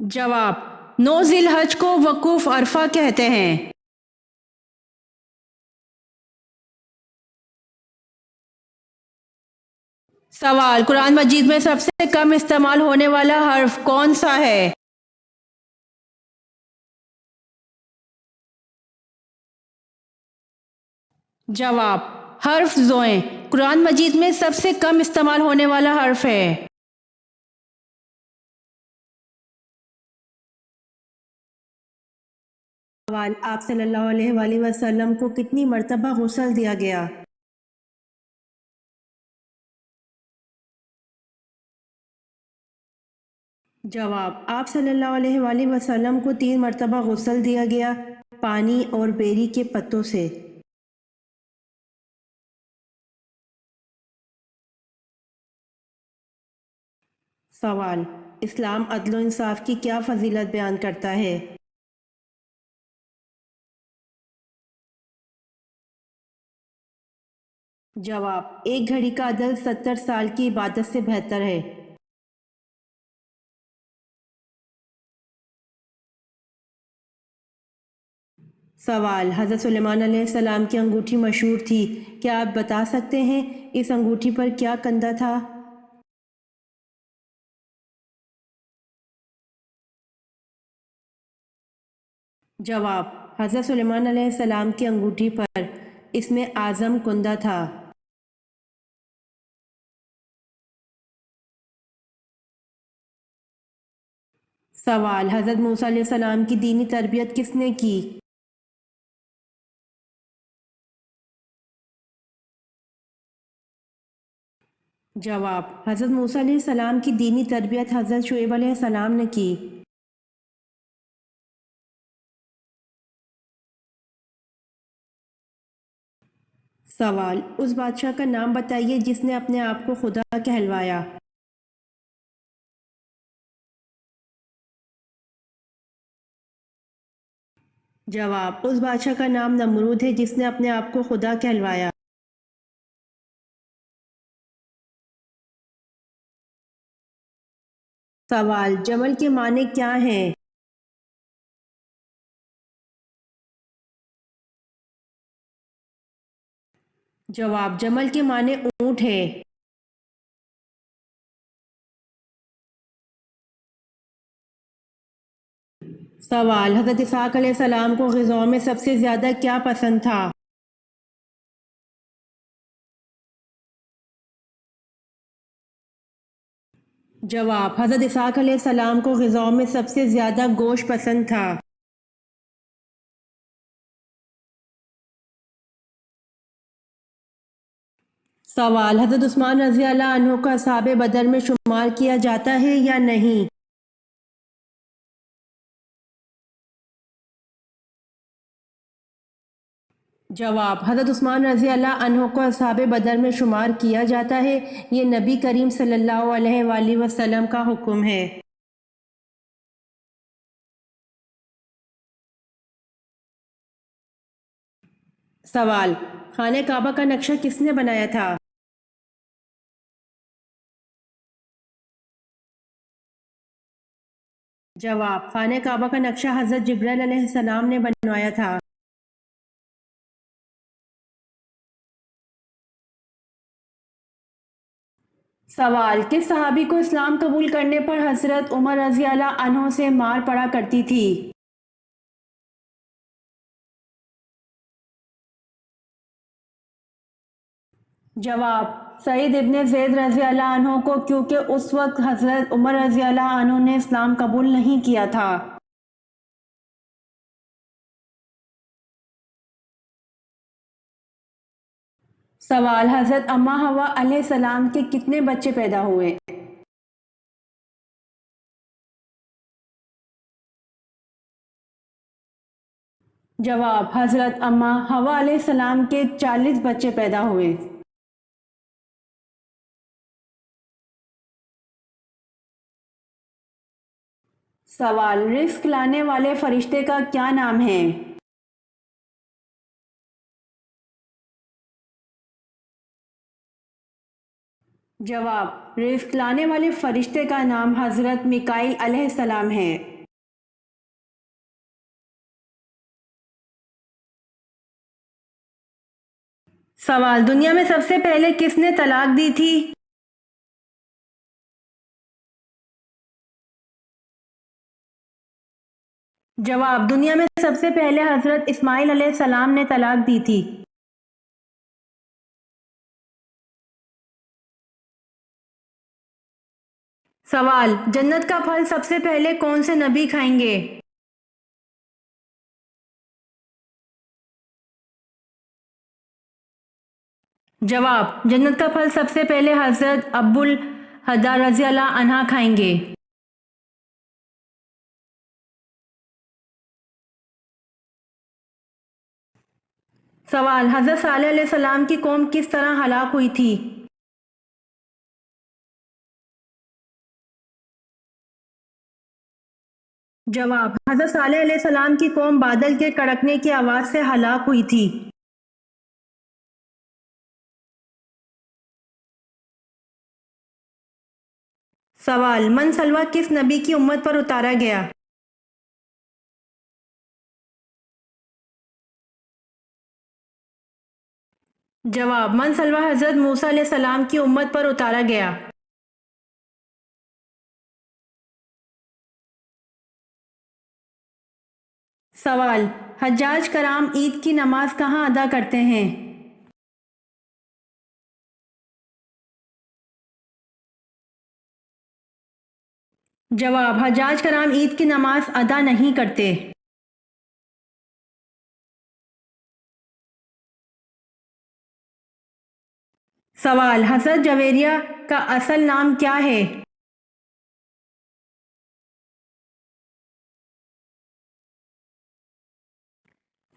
جواب: 9 ذی الحج کو وقوف عرفہ کہتے ہیں۔ سوال: قرآن مجید میں سب سے کم استعمال ہونے والا حرف کون سا ہے؟ جواب: حرف زوئیں قرآن مجید میں سب سے کم استعمال ہونے والا حرف ہے۔ سوال: آپ صلی اللہ علیہ وآلہ وسلم کو کتنی مرتبہ غسل دیا گیا؟ جواب: آپ صلی اللہ علیہ وآلہ وسلم کو 3 مرتبہ غسل دیا گیا، پانی اور بیری کے پتوں سے۔ سوال: اسلام عدل و انصاف کی کیا فضیلت بیان کرتا ہے؟ جواب: ایک گھڑی کا عدل 70 سال کی عبادت سے بہتر ہے۔ سوال: حضرت سلیمان علیہ السلام کی انگوٹھی مشہور تھی، کیا آپ بتا سکتے ہیں اس انگوٹھی پر کیا کندہ تھا؟ جواب: حضرت سلیمان علیہ السلام کی انگوٹھی پر اسم اعظم کندہ تھا۔ سوال: حضرت موسیٰ علیہ السلام کی دینی تربیت کس نے کی؟ جواب: حضرت موسیٰ علیہ السلام کی دینی تربیت حضرت شعیب علیہ السلام نے کی۔ سوال: اس بادشاہ کا نام بتائیے جس نے اپنے آپ کو خدا کہلوایا۔ جواب: اس بادشاہ کا نام نمرود ہے جس نے اپنے آپ کو خدا کہلوایا۔ سوال: جمل کے معنی کیا ہیں؟ جواب: جمل کے معنی اونٹ ہے۔ سوال: حضرت اسحاق علیہ السلام کو غذاؤں میں سب سے زیادہ کیا پسند تھا؟ جواب: حضرت اسحاق علیہ السلام کو غذاؤں میں سب سے زیادہ گوشت پسند تھا۔ سوال: حضرت عثمان رضی اللہ عنہ کو اصحاب بدر میں شمار کیا جاتا ہے یا نہیں؟ جواب: حضرت عثمان رضی اللہ عنہ کو اصحاب بدر میں شمار کیا جاتا ہے، یہ نبی کریم صلی اللہ علیہ وآلہ وسلم کا حکم ہے۔ سوال: خانہ کعبہ کا نقشہ کس نے بنایا تھا؟ جواب: خانہ کعبہ کا نقشہ حضرت جبرائیل علیہ السلام نے بنوایا تھا۔ سوال: کس صحابی کو اسلام قبول کرنے پر حضرت عمر رضی اللہ عنہ سے مار پڑا کرتی تھی؟ جواب: سعید ابن زید رضی اللہ عنہ کو، کیونکہ اس وقت حضرت عمر رضی اللہ عنہ نے اسلام قبول نہیں کیا تھا۔ سوال: حضرت اماں حوا علیہ السلام کے کتنے بچے پیدا ہوئے؟ جواب: حضرت اماں حوا علیہ السلام کے 40 بچے پیدا ہوئے۔ سوال: رزق لانے والے فرشتے کا کیا نام ہے؟ جواب، رزق لانے والے فرشتے کا نام حضرت میکائیل علیہ السلام ہے۔ سوال، دنیا میں سب سے پہلے کس نے طلاق دی تھی؟ جواب، دنیا میں سب سے پہلے حضرت اسماعیل علیہ السلام نے طلاق دی تھی۔ سوال، جنت کا پھل سب سے پہلے کون سے نبی کھائیں گے؟ جواب، جنت کا پھل سب سے پہلے حضرت ابو الہدا رضی اللہ عنہ کھائیں گے۔ سوال، حضرت صالح علیہ السلام کی قوم کس طرح ہلاک ہوئی تھی؟ جواب، حضرت صالح علیہ السلام کی قوم بادل کے کڑکنے کی آواز سے ہلاک ہوئی تھی۔ سوال، من سلوہ کس نبی کی امت پر اتارا گیا؟ جواب، من سلوہ حضرت موسیٰ علیہ السلام کی امت پر اتارا گیا۔ سوال، حجاج کرام عید کی نماز کہاں ادا کرتے ہیں؟ جواب، حجاج کرام عید کی نماز ادا نہیں کرتے۔ سوال، حضرت جویریہ کا اصل نام کیا ہے؟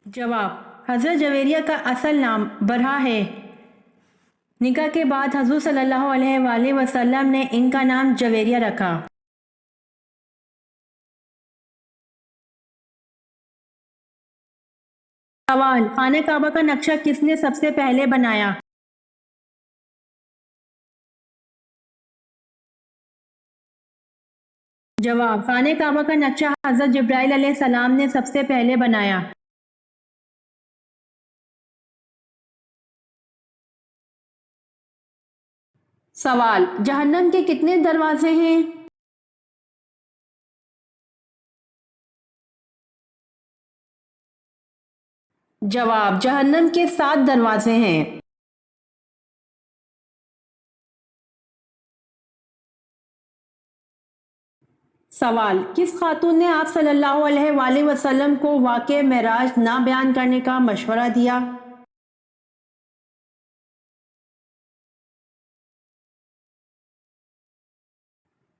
جواب، حضرت جویریہ کا اصل نام برہا ہے۔ نکاح کے بعد حضور صلی اللہ علیہ وآلہ وسلم نے ان کا نام جویریہ رکھا۔ سوال، خانہ کعبہ کا نقشہ کس نے سب سے پہلے بنایا؟ جواب، خانہ کعبہ کا نقشہ حضرت جبرائیل علیہ السلام نے سب سے پہلے بنایا۔ سوال، جہنم کے کتنے دروازے ہیں؟ جواب، جہنم کے 7 دروازے ہیں۔ سوال، کس خاتون نے آپ صلی اللہ علیہ وآلہ وسلم کو واقعہ معراج نہ بیان کرنے کا مشورہ دیا؟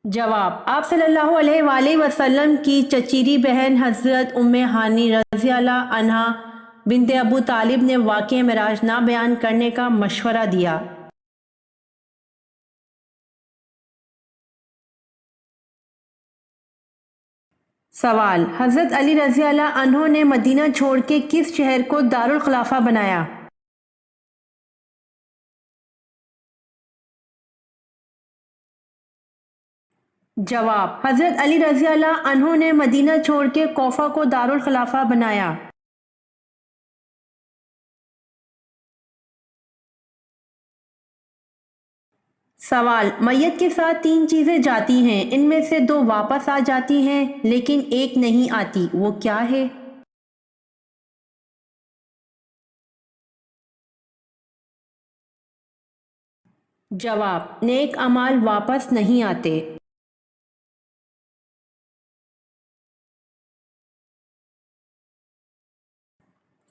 جواب، آپ صلی اللہ علیہ وآلہ وسلم کی چچیری بہن حضرت ام ہانی رضی اللہ عنہا بنت ابو طالب نے واقعہ معراج نہ بیان کرنے کا مشورہ دیا۔ سوال، حضرت علی رضی اللہ عنہ نے مدینہ چھوڑ کے کس شہر کو دارالخلافہ بنایا؟ جواب، حضرت علی رضی اللہ عنہ نے مدینہ چھوڑ کے کوفہ کو دارالخلافہ بنایا۔ سوال، میت کے ساتھ 3 چیزیں جاتی ہیں، ان میں سے 2 واپس آ جاتی ہیں لیکن ایک نہیں آتی، وہ کیا ہے؟ جواب، نیک اعمال واپس نہیں آتے۔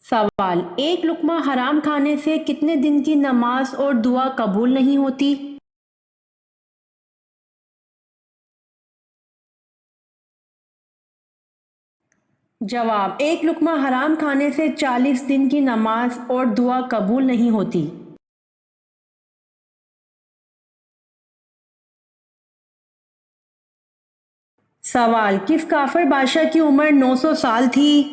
سوال، ایک لقمہ حرام کھانے سے کتنے دن کی نماز اور دعا قبول نہیں ہوتی؟ جواب، ایک لقمہ حرام کھانے سے 40 دن کی نماز اور دعا قبول نہیں ہوتی۔ سوال، کس کافر بادشاہ کی عمر 900 سال تھی؟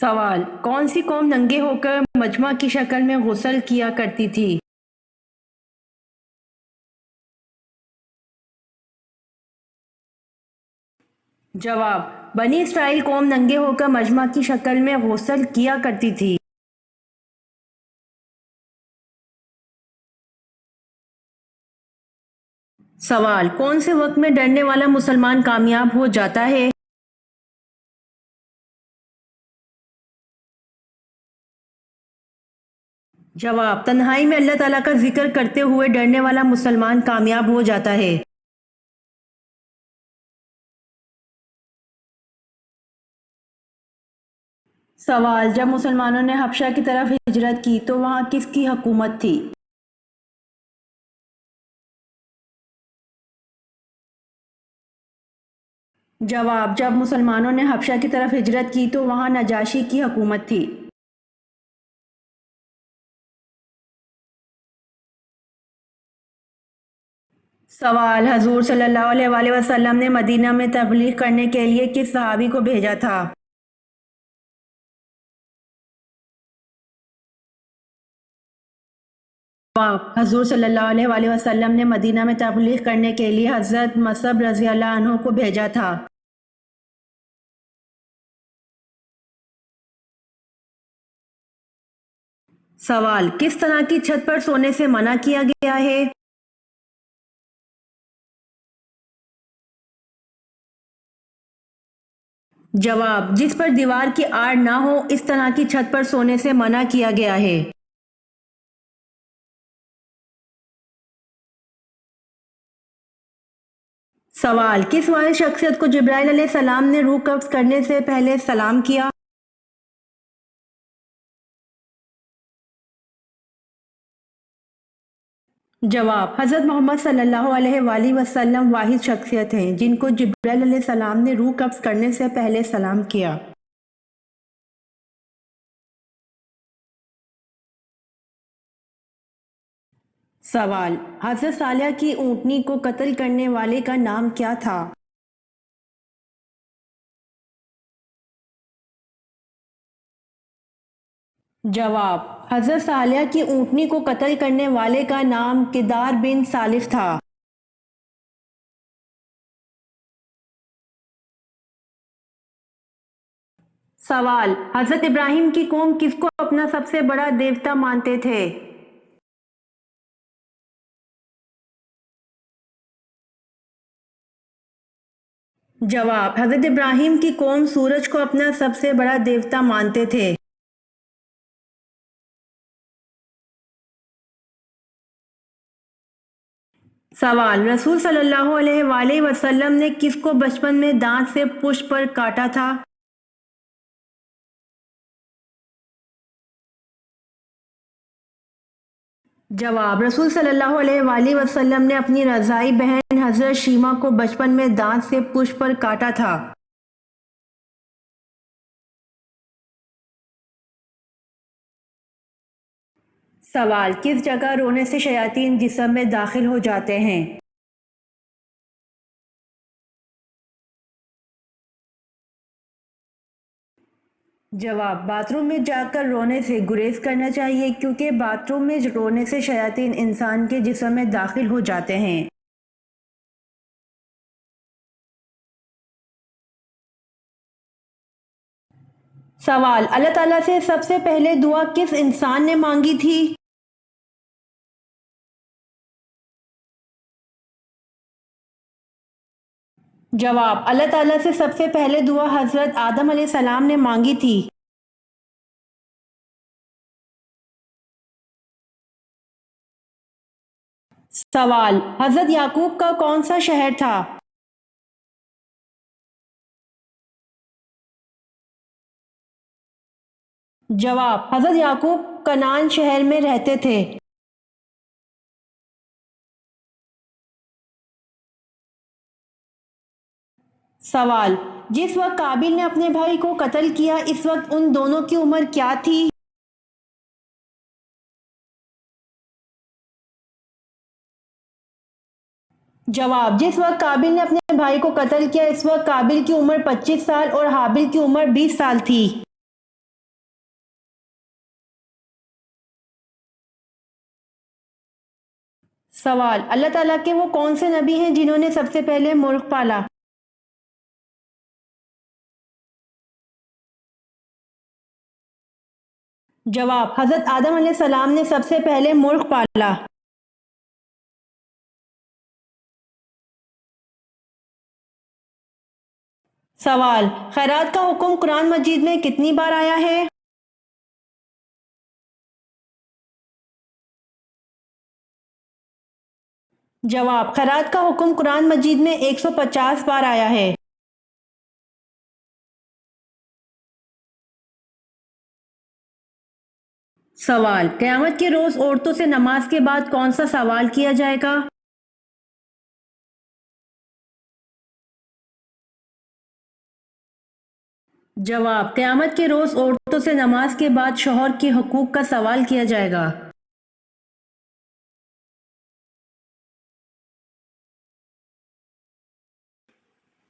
سوال: کون سی قوم ننگے ہو کر مجمع کی شکل میں غسل کیا کرتی تھی؟ جواب: بنی اسرائیل قوم ننگے ہو کر مجمع کی شکل میں غسل کیا کرتی تھی۔ سوال: کون سے وقت میں ڈرنے والا مسلمان کامیاب ہو جاتا ہے؟ جواب: تنہائی میں اللہ تعالیٰ کا ذکر کرتے ہوئے ڈرنے والا مسلمان کامیاب ہو جاتا ہے۔ سوال: جب مسلمانوں نے حبشہ کی طرف ہجرت کی تو وہاں کس کی حکومت تھی؟ جواب: جب مسلمانوں نے حبشہ کی طرف ہجرت کی تو وہاں نجاشی کی حکومت تھی۔ سوال: حضور صلی اللہ علیہ وآلہ وسلم نے مدینہ میں تبلیغ کرنے کے لیے کس صحابی کو بھیجا تھا؟ جواب: حضور صلی اللہ علیہ وآلہ وسلم نے مدینہ میں تبلیغ کرنے کے لیے حضرت مصعب رضی اللہ عنہ کو بھیجا تھا۔ سوال: کس طرح کی چھت پر سونے سے منع کیا گیا ہے؟ جواب: جس پر دیوار کی آڑ نہ ہو اس طرح کی چھت پر سونے سے منع کیا گیا ہے۔ سوال: کس واحد شخصیت کو جبرائیل علیہ السلام نے روح قبض کرنے سے پہلے سلام کیا؟ جواب: حضرت محمد صلی اللہ علیہ وآلہ وسلم واحد شخصیت ہیں جن کو جبرائیل علیہ السلام نے روح قبض کرنے سے پہلے سلام کیا۔ سوال: حضرت صالحہ کی اونٹنی کو قتل کرنے والے کا نام کیا تھا؟ جواب: حضرت صالحہ کی اونٹنی کو قتل کرنے والے کا نام کدار بن سالف تھا۔ سوال: حضرت ابراہیم کی قوم کس کو اپنا سب سے بڑا دیوتا مانتے تھے؟ جواب: حضرت ابراہیم کی قوم سورج کو اپنا سب سے بڑا دیوتا مانتے تھے۔ سوال: رسول صلی اللہ علیہ وآلہ وسلم نے کس کو بچپن میں دانت سے پشت پر کاٹا تھا؟ جواب: رسول صلی اللہ علیہ وآلہ وسلم نے اپنی رضاعی بہن حضرت شیمہ کو بچپن میں دانت سے پشت پر کاٹا تھا۔ سوال: کس جگہ رونے سے شیاطین جسم میں داخل ہو جاتے ہیں؟ جواب: باتھ روم میں جا کر رونے سے گریز کرنا چاہیے کیونکہ باتھ روم میں رونے سے شیاطین انسان کے جسم میں داخل ہو جاتے ہیں۔ سوال: اللہ تعالیٰ سے سب سے پہلے دعا کس انسان نے مانگی تھی؟ جواب: اللہ تعالیٰ سے سب سے پہلے دعا حضرت آدم علیہ السلام نے مانگی تھی۔ سوال: حضرت یعقوب کا کون سا شہر تھا؟ جواب: حضرت یعقوب کنعان شہر میں رہتے تھے۔ سوال: جس وقت قابل نے اپنے بھائی کو قتل کیا اس وقت ان دونوں کی عمر کیا تھی؟ جواب: جس وقت قابل نے اپنے بھائی کو قتل کیا اس وقت قابل کی عمر 25 سال اور حابل کی عمر 20 سال تھی۔ سوال، اللہ تعالیٰ کے وہ کون سے نبی ہیں جنہوں نے سب سے پہلے مرغ پالا؟ جواب، حضرت آدم علیہ السلام نے سب سے پہلے مرغ پالا۔ سوال، خیرات کا حکم قرآن مجید میں کتنی بار آیا ہے؟ جواب، خیرات کا حکم قرآن مجید میں 150 بار آیا ہے۔ سوال، قیامت کے روز عورتوں سے نماز کے بعد کون سا سوال کیا جائے گا؟ جواب، قیامت کے روز عورتوں سے نماز کے بعد شوہر کے حقوق کا سوال کیا جائے گا۔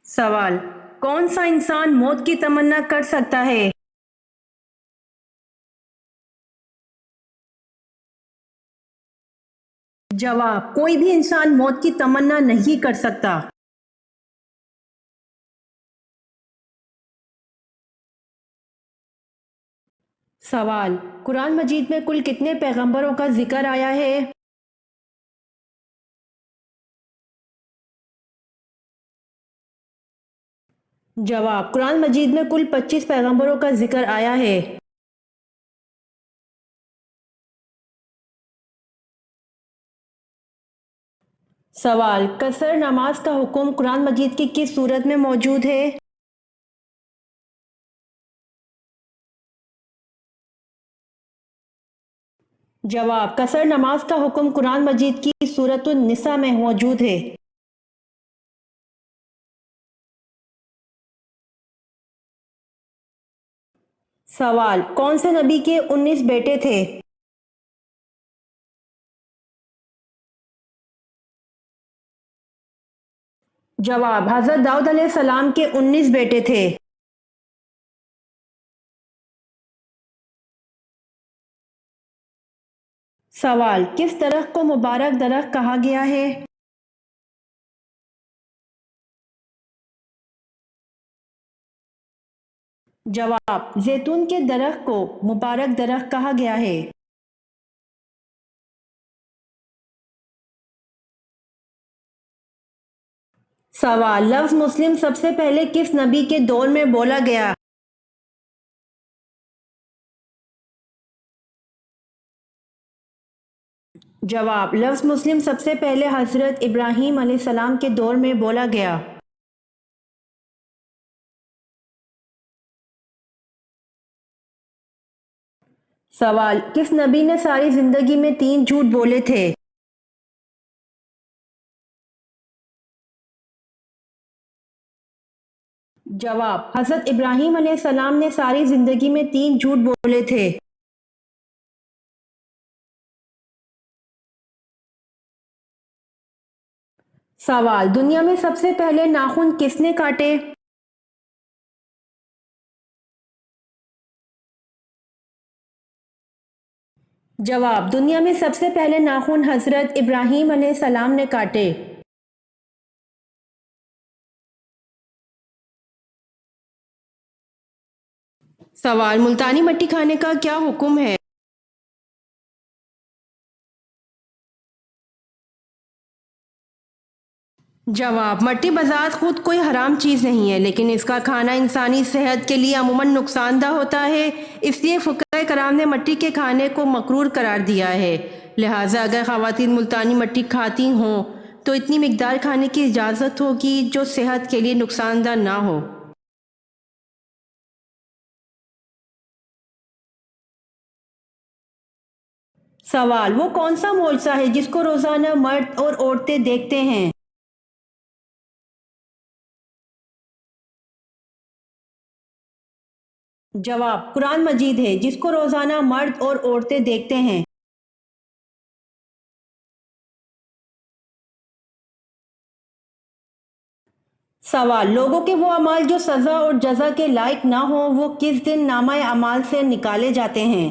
سوال، کون سا انسان موت کی تمنا کر سکتا ہے؟ جواب، کوئی بھی انسان موت کی تمنا نہیں کر سکتا۔ سوال، قرآن مجید میں کل کتنے پیغمبروں کا ذکر آیا ہے؟ جواب، قرآن مجید میں کل 25 پیغمبروں کا ذکر آیا ہے۔ سوال، قصر نماز کا حکم قرآن مجید کی کس صورت میں موجود ہے؟ جواب، قصر نماز کا حکم قرآن مجید کی سورۃ النساء میں موجود ہے۔ سوال، کون سے نبی کے 19 بیٹے تھے؟ جواب، حضرت داؤد علیہ السلام کے 19 بیٹے تھے۔ سوال، کس درخت کو مبارک درخت کہا گیا ہے؟ جواب، زیتون کے درخت کو مبارک درخت کہا گیا ہے۔ سوال، لفظ مسلم سب سے پہلے کس نبی کے دور میں بولا گیا؟ جواب، لفظ مسلم سب سے پہلے حضرت ابراہیم علیہ السلام کے دور میں بولا گیا۔ سوال، کس نبی نے ساری زندگی میں 3 جھوٹ بولے تھے؟ جواب، حضرت ابراہیم علیہ السلام نے ساری زندگی میں 3 جھوٹ بولے تھے۔ سوال، دنیا میں سب سے پہلے ناخن کس نے کاٹے؟ جواب، دنیا میں سب سے پہلے ناخن حضرت ابراہیم علیہ السلام نے کاٹے۔ سوال، ملتانی مٹی کھانے کا کیا حکم ہے؟ جواب، مٹی بذات خود کوئی حرام چیز نہیں ہے، لیکن اس کا کھانا انسانی صحت کے لیے عموماً نقصان دہ ہوتا ہے، اس لیے فقہائے کرام نے مٹی کے کھانے کو مکروہ قرار دیا ہے۔ لہٰذا اگر خواتین ملتانی مٹی کھاتی ہوں تو اتنی مقدار کھانے کی اجازت ہوگی جو صحت کے لیے نقصان دہ نہ ہو۔ سوال، وہ کون سا معجزہ ہے جس کو روزانہ مرد اور عورتیں دیکھتے ہیں؟ جواب، قرآن مجید ہے جس کو روزانہ مرد اور عورتیں دیکھتے ہیں۔ سوال، لوگوں کے وہ اعمال جو سزا اور جزا کے لائق نہ ہوں وہ کس دن نامہ اعمال سے نکالے جاتے ہیں؟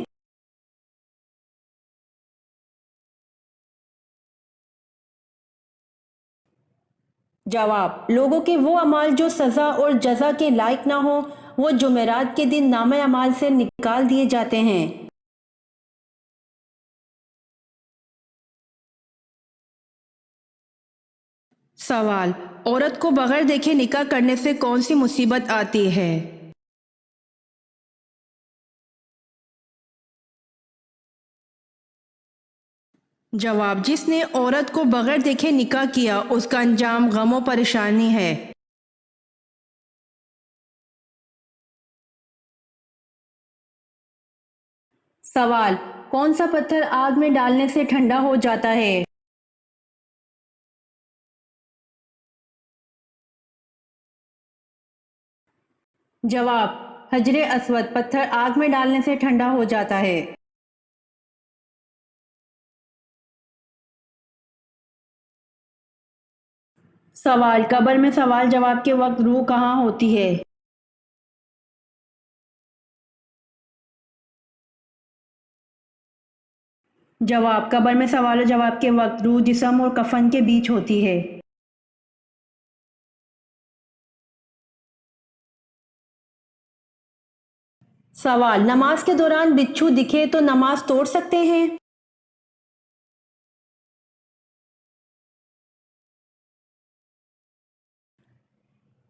جواب، لوگوں کے وہ اعمال جو سزا اور جزا کے لائق نہ ہوں وہ جمعرات کے دن نامہ اعمال سے نکال دیے جاتے ہیں۔ سوال، عورت کو بغیر دیکھے نکاح کرنے سے کون سی مصیبت آتی ہے؟ جواب، جس نے عورت کو بغیر دیکھے نکاح کیا اس کا انجام غم و پریشانی ہے۔ سوال، کون سا پتھر آگ میں ڈالنے سے ٹھنڈا ہو جاتا ہے؟ جواب، حجر اسود پتھر آگ میں ڈالنے سے ٹھنڈا ہو جاتا ہے۔ سوال، قبر میں سوال جواب کے وقت روح کہاں ہوتی ہے؟ جواب، قبر میں سوال و جواب کے وقت روح جسم اور کفن کے بیچ ہوتی ہے۔ سوال، نماز کے دوران بچھو دکھے تو نماز توڑ سکتے ہیں؟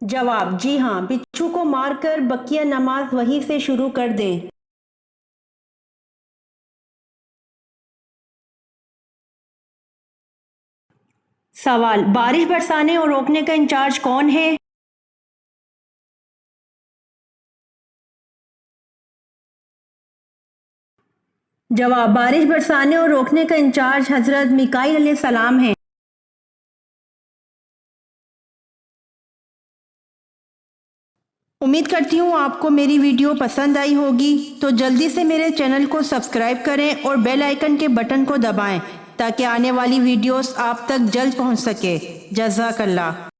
جواب، جی ہاں، بچھو کو مار کر بقیہ نماز وہیں سے شروع کر دیں۔ سوال، بارش برسانے اور روکنے کا انچارج کون ہے؟ جواب، بارش برسانے اور روکنے کا انچارج حضرت میکائیل علیہ السلام ہیں۔ امید کرتی ہوں آپ کو میری ویڈیو پسند آئی ہوگی، تو جلدی سے میرے چینل کو سبسکرائب کریں اور بیل آئیکن کے بٹن کو دبائیں تاکہ آنے والی ویڈیوز آپ تک جلد پہنچ سکے۔ جزاک اللہ۔